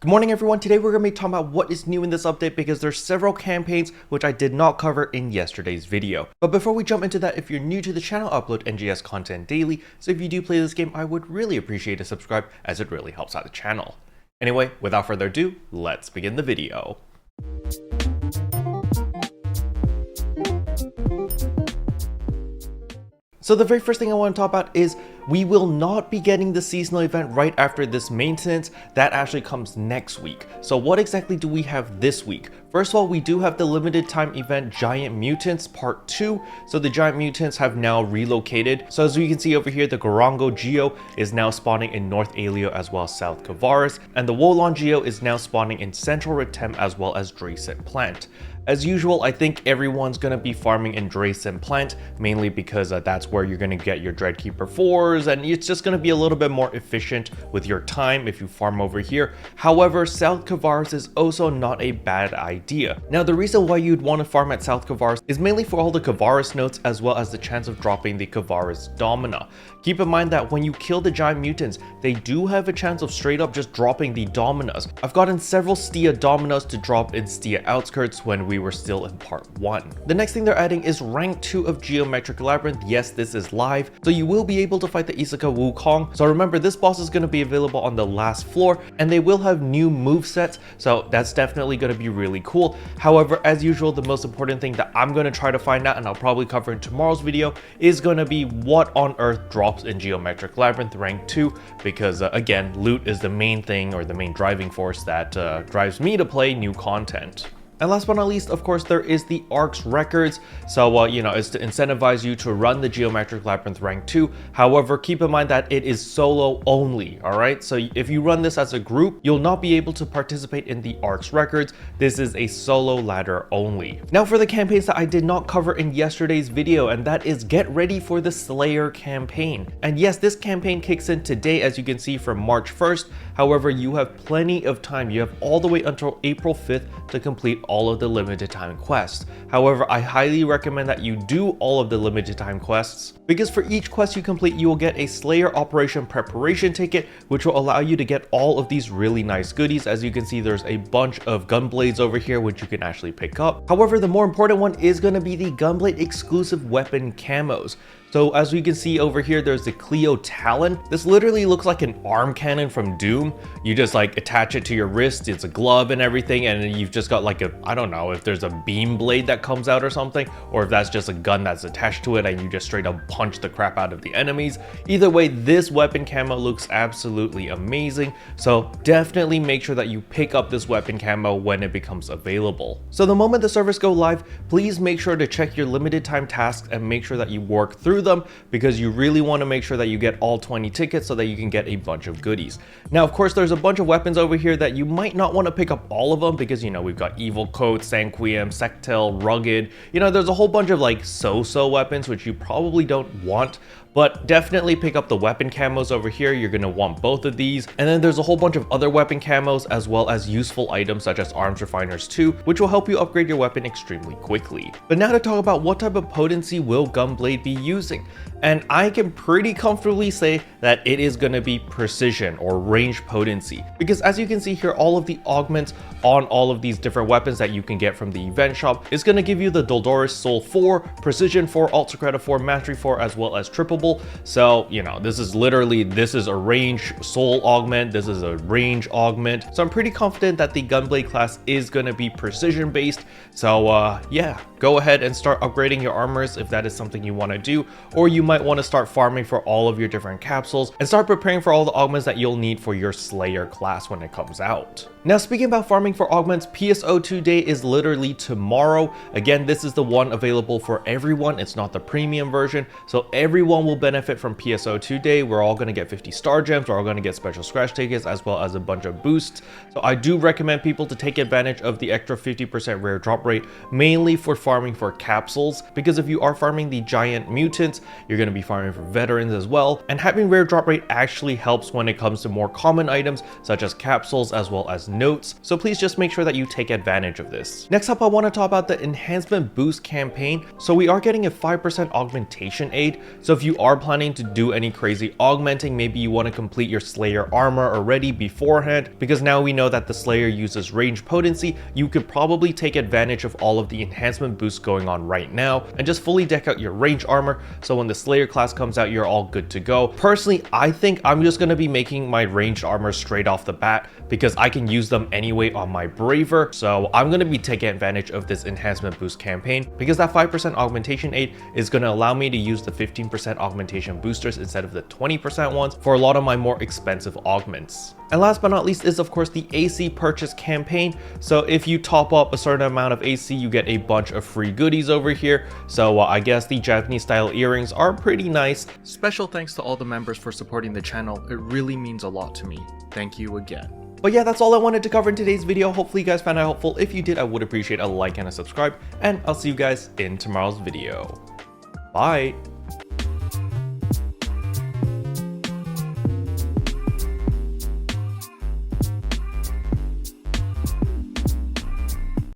Good morning everyone, today we're going to be talking about what is new in this update because there's several campaigns which I did not cover in yesterday's video. But before we jump into that, if you're new to the channel, I upload NGS content daily, so if you do play this game, I would really appreciate a subscribe as it really helps out the channel. Anyway, without further ado, let's begin the video. So the very first thing I want to talk about is we will not be getting the seasonal event right after this maintenance. That actually comes next week. So what exactly do we have this week? First of all, we do have the limited time event Giant Mutants Part 2. So the Giant Mutants have now relocated. So as you can see over here, the Gorongo Geo is now spawning in North Aleo as well as South Kavaris. And the Wolon Geo is now spawning in Central Retem as well as Dracent Plant. As usual, I think everyone's going to be farming in Dracent Plant, mainly because that's where you're going to get your Dreadkeeper 4s, and it's just going to be a little bit more efficient with your time if you farm over here. However, South Kavaris is also not a bad idea. Now, the reason why you'd want to farm at South Kavaris is mainly for all the Kavaris notes as well as the chance of dropping the Kavaris Domina. Keep in mind that when you kill the Giant Mutants, they do have a chance of straight up just dropping the Dominas. I've gotten several Stia Dominas to drop in Stia Outskirts when we were still in part 1. The next thing they're adding is rank 2 of Geometric Labyrinth. Yes, this is live, so you will be able to fight the Isaka Wukong. So remember, this boss is going to be available on the last floor, and they will have new movesets, so that's definitely going to be really cool. However, as usual, the most important thing that I'm going to try to find out, and I'll probably cover in tomorrow's video, is going to be what on earth drops in Geometric Labyrinth rank 2, because again, loot is the main thing, or the main driving force that drives me to play new content. And last but not least, of course, there is the ARC's records. So, it's to incentivize you to run the Geometric Labyrinth rank 2. However, keep in mind that it is solo only, all right? So if you run this as a group, you'll not be able to participate in the ARC's records. This is a solo ladder only. Now for the campaigns that I did not cover in yesterday's video, and that is get ready for the Slayer campaign. And yes, this campaign kicks in today, as you can see, from March 1st. However, you have plenty of time. You have all the way until April 5th to complete all of the limited time quests. However, I highly recommend that you do all of the limited time quests, because for each quest you complete, you will get a Slayer Operation Preparation ticket, which will allow you to get all of these really nice goodies. As you can see, there's a bunch of Gunblades over here, which you can actually pick up. However, the more important one is going to be the Gunblade exclusive weapon camos. So as we can see over here, there's the Cleo Talon. This literally looks like an arm cannon from Doom. You just like attach it to your wrist, it's a glove and everything, and then you've just got like I don't know if there's a beam blade that comes out or something, or if that's just a gun that's attached to it and you just straight up punch the crap out of the enemies. Either way, this weapon camo looks absolutely amazing. So definitely make sure that you pick up this weapon camo when it becomes available. So the moment the servers go live, please make sure to check your limited time tasks and make sure that you work through them, because you really want to make sure that you get all 20 tickets so that you can get a bunch of goodies. Now, of course, there's a bunch of weapons over here that you might not want to pick up all of them, because we've got Evil Coat, Sanquium, Sectel, Rugged. There's a whole bunch of like so-so weapons which you probably don't want, but definitely pick up the weapon camos over here. You're going to want both of these. And then there's a whole bunch of other weapon camos as well as useful items such as Arms Refiners 2, which will help you upgrade your weapon extremely quickly. But now to talk about what type of potency will Gunblade be using. And I can pretty comfortably say that it is going to be precision or range potency, because as you can see here, all of the augments on all of these different weapons that you can get from the event shop is going to give you the Doldoris Soul 4, Precision 4, Alt Secreta 4, Mastery 4, as well as Triple. So, this is a range soul augment, this is a range augment. So I'm pretty confident that the Gunblade class is going to be precision based. So yeah, go ahead and start upgrading your armors if that is something you want to do, or you might want to start farming for all of your different capsules and start preparing for all the augments that you'll need for your Slayer class when it comes out. Now, speaking about farming for augments, PSO2 day is literally tomorrow. Again, this is the one available for everyone. It's not the premium version, so everyone will benefit from PSO2 day. We're all going to get 50 star gems, we're all going to get special scratch tickets, as well as a bunch of boosts. So I do recommend people to take advantage of the extra 50% rare drop rate, mainly for farming for capsules, because if you are farming the Giant Mutants, you're going to be farming for veterans as well, and having rare drop rate actually helps when it comes to more common items such as capsules as well as notes. So please just make sure that you take advantage of this. Next up, I want to talk about the Enhancement Boost campaign. So we are getting a 5% augmentation aid. So if you are planning to do any crazy augmenting, maybe you want to complete your Slayer armor already beforehand, because now we know that the Slayer uses range potency, you could probably take advantage of all of the enhancement boosts going on right now and just fully deck out your range armor, so when the Slayer class comes out, you're all good to go. Personally, I think I'm just going to be making my ranged armor straight off the bat because I can use them anyway on my Braver, so I'm going to be taking advantage of this enhancement boost campaign because that 5% augmentation aid is going to allow me to use the 15% augmentation boosters instead of the 20% ones for a lot of my more expensive augments. And last but not least is of course the AC purchase campaign. So if you top up a certain amount of AC, you get a bunch of free goodies over here. So I guess the Japanese style earrings are pretty nice. Special thanks to all the members for supporting the channel. It really means a lot to me. Thank you again. But yeah, that's all I wanted to cover in today's video. Hopefully you guys found it helpful. If you did, I would appreciate a like and a subscribe, and I'll see you guys in tomorrow's video. Bye!